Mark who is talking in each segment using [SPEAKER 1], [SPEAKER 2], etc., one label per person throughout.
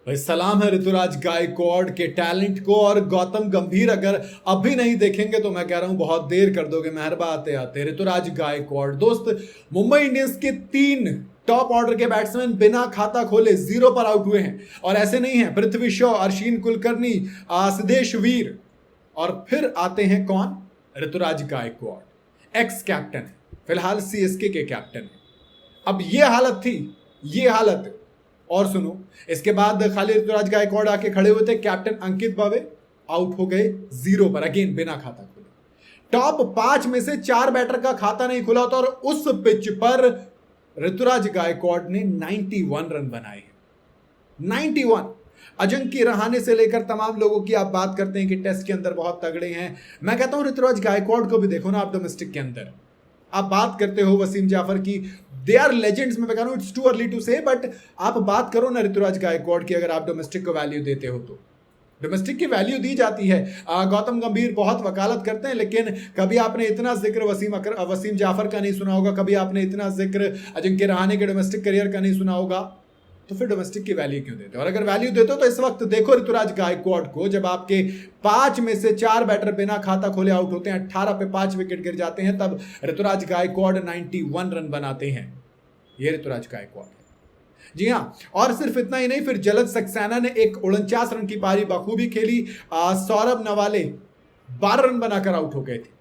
[SPEAKER 1] भाई सलाम है ऋतुराज गायकवाड़ के टैलेंट को। और गौतम गंभीर अगर अभी नहीं देखेंगे तो मैं कह रहा हूं बहुत देर कर दोगे मेहरबा आते आते। ऋतुराज गायकवाड़ दोस्त, मुंबई इंडियंस के 3 टॉप ऑर्डर के बैट्समैन बिना खाता खोले 0 पर आउट हुए हैं। और ऐसे नहीं है, पृथ्वी शॉ, अश्विन कुलकर्णी, सिद्धेश वीर, और फिर आते हैं कौन? ऋतुराज गायकवाड़ एक्स कैप्टन है, फिलहाल सीएसके के कैप्टन है। अब ये हालत थी, ये हालत। और सुनो, इसके बाद खाली ऋतुराज गायकवाड़ आके खड़े हुए थे, कैप्टन अंकित दवे आउट हो गए 0 पर, अगेन बिना खाता खोले। टॉप 5 में से 4 बैटर का खाता नहीं खुला था और उस पिच पर ऋतुराज गायकवाड़ ने 91 रन बनाए हैं। 91। अजिंक्य रहाणे से लेकर तमाम लोगों की आप बात करते हैं कि टेस्ट के अंदर बहुत तगड़े हैं। मैं कहता हूं ऋतुराज गायकवाड़ को भी देखो ना आप डोमेस्टिक के अंदर। आप बात करते हो वसीम जाफर की, दे आर लेजेंड्स, मैं कह रहा हूं इट्स टू अर्ली टू से, बट आप बात करो ना ऋतुराज गायकवाड़ की, अगर आप डोमेस्टिक को वैल्यू देते हो तो डोमेस्टिक की वैल्यू दी जाती है। गौतम गंभीर बहुत वकालत करते हैं, लेकिन कभी आपने इतना जिक्र वसीम जाफर का नहीं सुना होगा, कभी आपने इतना जिक्र अजिंक्य रहाणे के डोमेस्टिक करियर का नहीं सुना होगा। तो फिर डोमेस्टिक की वैल्यू क्यों देते हो? और अगर वैल्यू देते हो तो इस वक्त देखो ऋतुराज गायकवाड़ को, जब आपके 5 में से 4 बैटर बिना खाता खोले आउट होते हैं, 18 पे 5 विकेट गिर जाते हैं, तब ऋतुराज गायकवाड़ 91 रन बनाते हैं। ये ऋतुराज गायकवाड़ है, जी हां। और सिर्फ इतना ही नहीं, फिर जलद सक्सेना ने एक 49 रन की पारी बखूबी खेली। सौरभ नवाले 12 रन बनाकर आउट हो गए थे।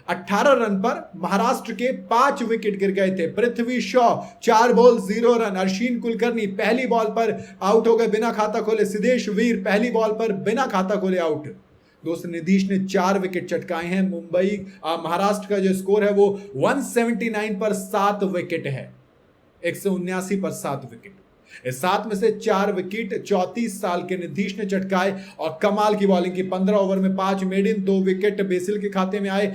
[SPEAKER 1] 18 रन पर महाराष्ट्र के 5 विकेट गिर गए थे। Prithvi Shaw 4 ball 0 run. अश्विन कुलकर्णी पहली बॉल पर आउट हो गए बिना खाता खोले। सिद्धेश वीर पहली बॉल पर बिना खाता खोले आउट। दोस्त नीतीश ने 4 विकेट चटकाए हैं। मुंबई महाराष्ट्र का जो स्कोर है वो 179 पर 7 विकेट है, 179 पर 7 विकेट। इस 7 में से 4 विकेट 34 साल के नीतीश ने चटकाए और कमाल की बॉलिंग की। 15 ओवर में 5 मेडिन, 2 विकेट बेसिल के खाते में आए,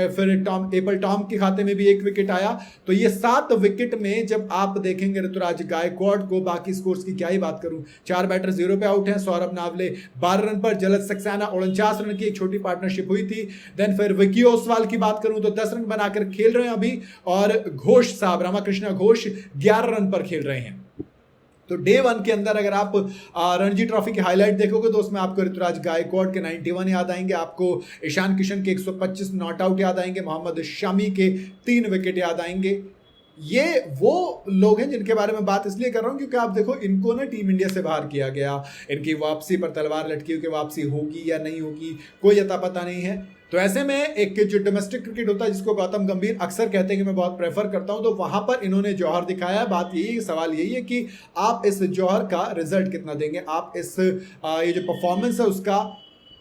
[SPEAKER 1] फिर एपल टॉम के खाते में भी 1 विकेट आया। तो ये 7 विकेट में जब आप देखेंगे ऋतुराज गायकवाड़ को, बाकी स्कोर्स की क्या ही बात करूं, 4 बैटर 0 पे आउट हैं। सौरभ नावले 12 रन पर, जलद सक्सेना 49 रन की एक छोटी पार्टनरशिप हुई थी। देन फिर विकी ओसवाल की बात करूं तो 10 रन बनाकर खेल रहे हैं अभी, और घोष साहब, रामाकृष्णा घोष 11 रन पर खेल रहे हैं। तो डे 1 के अंदर अगर आप रणजी ट्रॉफी की हाईलाइट देखोगे तो उसमें आपको ऋतुराज गायकवाड़ के 91 याद आएंगे, आपको ईशान किशन के 125 नॉट आउट याद आएंगे, मोहम्मद शमी के 3 विकेट याद आएंगे। ये वो लोग हैं जिनके बारे में बात इसलिए कर रहा हूं क्योंकि आप देखो, इनको ना टीम इंडिया से बाहर किया गया, इनकी वापसी पर तलवार लटकी हुई कि वापसी होगी या नहीं होगी, कोई अता पता नहीं है। तो ऐसे में एक जो डोमेस्टिक क्रिकेट होता है, जिसको गौतम गंभीर अक्सर कहते हैं कि मैं बहुत प्रेफर करता हूं, तो वहां पर इन्होंने जौहर दिखाया। बात यही, सवाल यही है कि आप इस जौहर का रिजल्ट कितना देंगे, आप इस ये जो परफॉर्मेंस है उसका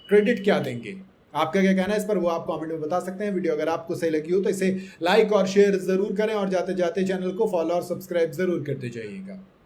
[SPEAKER 1] क्रेडिट क्या देंगे। आपका क्या कहना है इस पर, वो आप कमेंट में बता सकते हैं। वीडियो अगर आपको सही लगी हो तो इसे लाइक और शेयर जरूर करें, और जाते जाते चैनल को फॉलो और सब्सक्राइब जरूर करते जाइएगा।